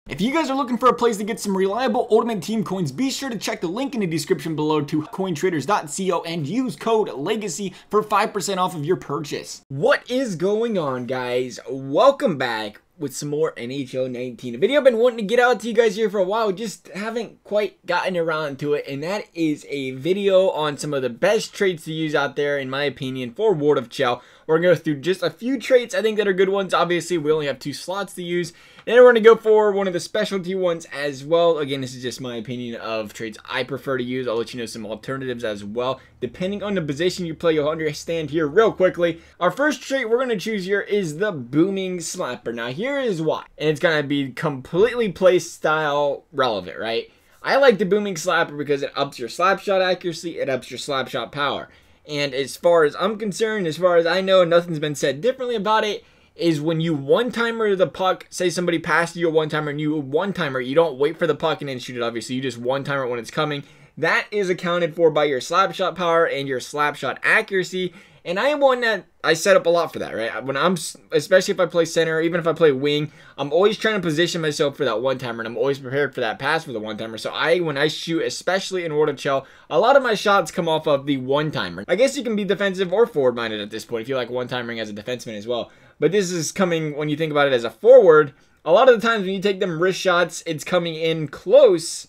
If you guys are looking for a place to get some reliable Ultimate Team coins, be sure to check the link in the description below to cointraders.co and use code LEGACY for 5% off of your purchase. What is going on, guys? Welcome back with some more NHL 19. A video I've been wanting to get out to you guys here for a while, just haven't quite gotten around to it, and that is a video on some of the best traits to use out there, in my opinion, for World of Chel. We're going to go through just a few traits I think that are good ones. Obviously, we only have 2 slots to use. And then we're going to go for one of the specialty ones as well. Again, this is just my opinion of traits I prefer to use. I'll let you know some alternatives as well. Depending on the position you play, you'll understand here real quickly. Our first trait we're going to choose here is the Booming Slapper. Now, here is why. And it's going to be completely play style relevant, right? I like the Booming Slapper because it ups your slap shot accuracy, it ups your slap shot power. And as far as I'm concerned, as far as I know, nothing's been said differently about it, is when you one-timer the puck, say somebody passed you a one-timer and you one-timer, you don't wait for the puck and then shoot it, obviously, you just one-timer it when it's coming. That is accounted for by your slap shot power and your slap shot accuracy. And I am one that I set up a lot for that, right? When I'm, especially if I play center, even if I play wing, I'm always trying to position myself for that one-timer, and I'm always prepared for that pass for the one-timer. So when I shoot, especially in World of Chel, a lot of my shots come off of the one-timer. I guess you can be defensive or forward-minded at this point if you like one-timering as a defenseman as well. But this is coming, when you think about it as a forward, a lot of the times when you take them wrist shots, it's coming in close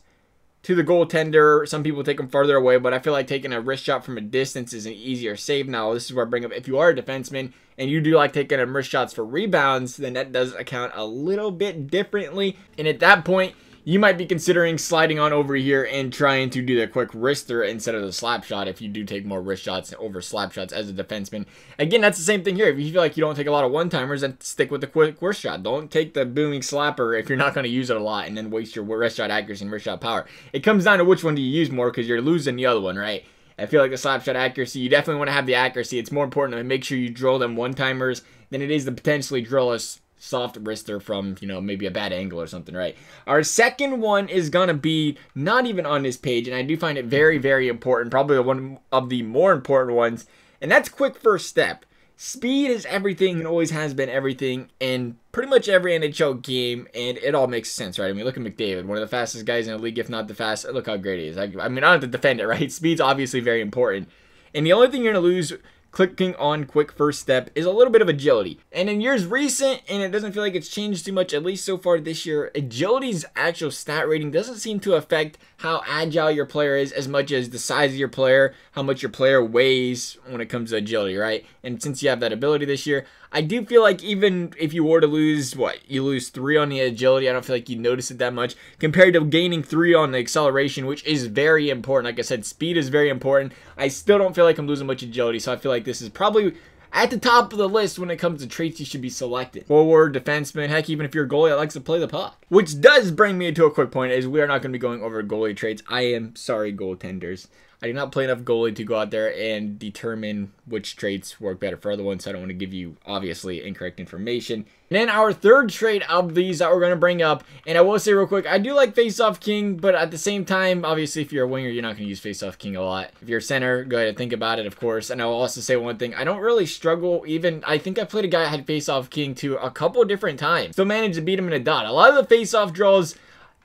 to the goaltender. Some people take them farther away, but I feel like taking a wrist shot from a distance is an easier save. Now, this is where I bring up, if you are a defenseman and you do like taking wrist shots for rebounds, then that does account a little bit differently. And at that point, you might be considering sliding on over here and trying to do the quick wrister instead of the slap shot if you do take more wrist shots over slap shots as a defenseman. Again, that's the same thing here. If you feel like you don't take a lot of one-timers, then stick with the quick wrist shot. Don't take the Booming Slapper if you're not going to use it a lot and then waste your wrist shot accuracy and wrist shot power. It comes down to which one do you use more, because you're losing the other one, right? I feel like the slap shot accuracy, you definitely want to have the accuracy. It's more important to make sure you drill them one-timers than it is to potentially drill a soft wrister from, you know, maybe a bad angle or something, right? Our second one is gonna be not even on this page, and I do find it very, very important, probably one of the more important ones, and that's quick first step. Speed is everything and always has been everything in pretty much every NHL game, and it all makes sense, right? I mean, look at McDavid, one of the fastest guys in the league, if not the fastest. Look how great he is. I mean, I don't have to defend it, right? Speed's obviously very important, and the only thing you're gonna lose clicking on quick first step is a little bit of agility. And in years recent, and it doesn't feel like it's changed too much, at least so far this year, agility's actual stat rating doesn't seem to affect how agile your player is as much as the size of your player, how much your player weighs when it comes to agility, right? And since you have that ability this year, I do feel like even if you were to lose, you lose 3 on the agility, I don't feel like you notice it that much compared to gaining 3 on the acceleration, which is very important. Like I said, speed is very important. I still don't feel like I'm losing much agility, so I feel like this is probably at the top of the list when it comes to traits you should be selected. Forward, defenseman, heck, even if you're a goalie that likes to play the puck. Which does bring me to a quick point, is we are not going to be going over goalie traits. I am sorry, goaltenders. I do not play enough goalie to go out there and determine which traits work better for other ones, so I don't want to give you, obviously, incorrect information. And then our third trait of these that we're going to bring up, and I will say real quick, I do like Face-Off King, but at the same time, obviously, if you're a winger, you're not going to use Face-Off King a lot. If you're a center, go ahead and think about it, of course. And I will also say one thing, I don't really struggle even, I think I played a guy that had Face-Off King too a couple different times. Still managed to beat him in a dot. A lot of the Face-Off draws,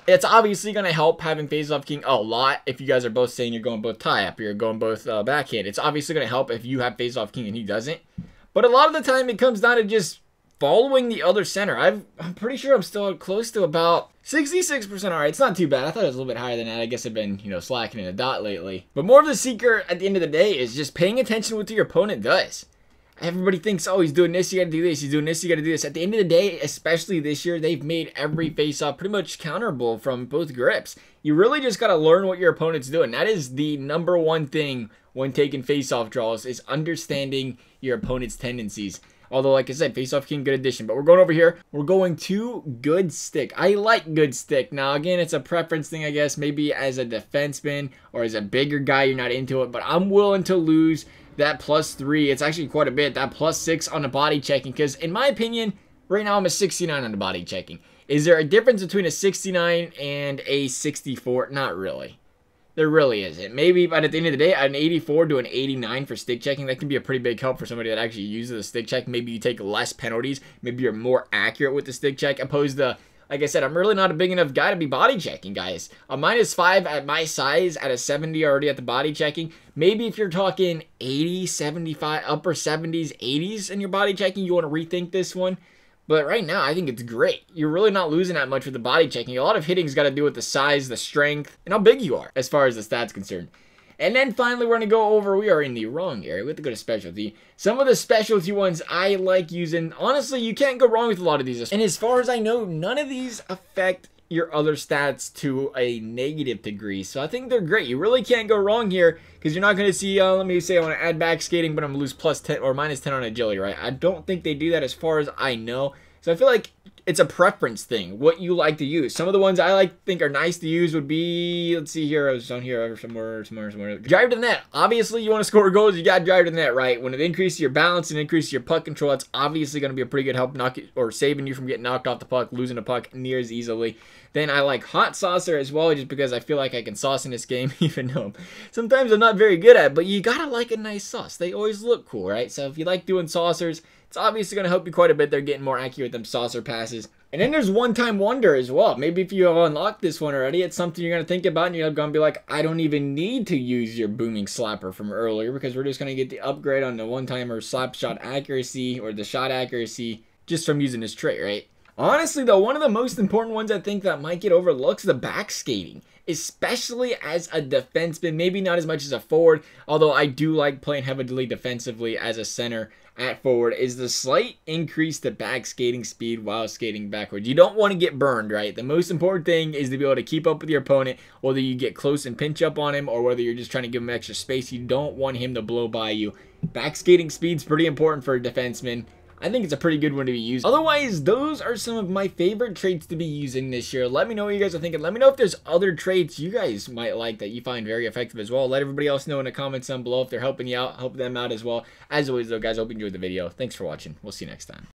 it's obviously going to help having Face-Off King a lot if you guys are both saying you're going both tie-up or you're going both backhand. It's obviously going to help if you have Face-Off King and he doesn't. But a lot of the time it comes down to just following the other center. I'm pretty sure I'm still close to about 66%. Alright, it's not too bad. I thought it was a little bit higher than that. I guess I've been, you know, slacking in a dot lately. But more of the secret at the end of the day is just paying attention to what your opponent does. Everybody thinks, oh, he's doing this, you gotta do this, he's doing this, you gotta do this. At the end of the day, especially this year, they've made every face-off pretty much counterable from both grips. You really just gotta learn what your opponent's doing. That is the #1 thing when taking face-off draws, is understanding your opponent's tendencies. Although, like I said, Face-Off King, good addition. But we're going over here. We're going to Good Stick. I like Good Stick. Now, again, it's a preference thing, I guess. Maybe as a defenseman or as a bigger guy, you're not into it. But I'm willing to lose that +3. It's actually quite a bit. That +6 on the body checking. Because, in my opinion, right now I'm a 69 on the body checking. Is there a difference between a 69 and a 64? Not really. There really isn't. Maybe, but at the end of the day, an 84 to an 89 for stick checking, that can be a pretty big help for somebody that actually uses the stick check. Maybe you take less penalties. Maybe you're more accurate with the stick check, opposed to like I said, I'm really not a big enough guy to be body checking, guys. A -5 at my size at a 70 already at the body checking. Maybe if you're talking 80, 75, upper 70s, 80s in your body checking, you want to rethink this one. But right now, I think it's great. You're really not losing that much with the body checking. A lot of hitting's got to do with the size, the strength, and how big you are as far as the stats concerned. And then finally, we're going to go over, we are in the wrong area. We have to go to specialty. Some of the specialty ones I like using. Honestly, you can't go wrong with a lot of these. And as far as I know, none of these affect your other stats to a negative degree. So I think they're great. You really can't go wrong here because you're not going to see, let me say I want to add back skating, but I'm going to lose +10 or -10 on agility, right? I don't think they do that as far as I know. So I feel like it's a preference thing, what you like to use. Some of the ones I think are nice to use would be, let's see here, I was down here somewhere. Drive to the net. Obviously, you want to score goals, you got to drive to the net, right? When it increases your balance and increases your puck control, that's obviously going to be a pretty good help saving you from getting knocked off the puck, losing a puck near as easily. Then I like hot saucer as well, just because I feel like I can sauce in this game, even though sometimes I'm not very good at it, but you got to like a nice sauce. They always look cool, right? So if you like doing saucers, it's obviously going to help you quite a bit. They're getting more accurate with them saucer passes. And then there's one-time wonder as well. Maybe if you have unlocked this one already, it's something you're going to think about and you're going to be like, I don't even need to use your booming slapper from earlier because we're just going to get the upgrade on the one-timer slap shot accuracy or the shot accuracy just from using this trait, right? Honestly, though, one of the most important ones I think that might get overlooked is the back skating, especially as a defenseman. Maybe not as much as a forward, although I do like playing heavily defensively as a center at forward, is the slight increase to back skating speed while skating backwards. You don't want to get burned, right? The most important thing is to be able to keep up with your opponent, whether you get close and pinch up on him or whether you're just trying to give him extra space. You don't want him to blow by you. Back skating speed's pretty important for a defenseman. I think it's a pretty good one to be using. Otherwise, those are some of my favorite traits to be using this year. Let me know what you guys are thinking. Let me know if there's other traits you guys might like that you find very effective as well. Let everybody else know in the comments down below if they're helping you out, help them out as well. As always, though, guys, I hope you enjoyed the video. Thanks for watching. We'll see you next time.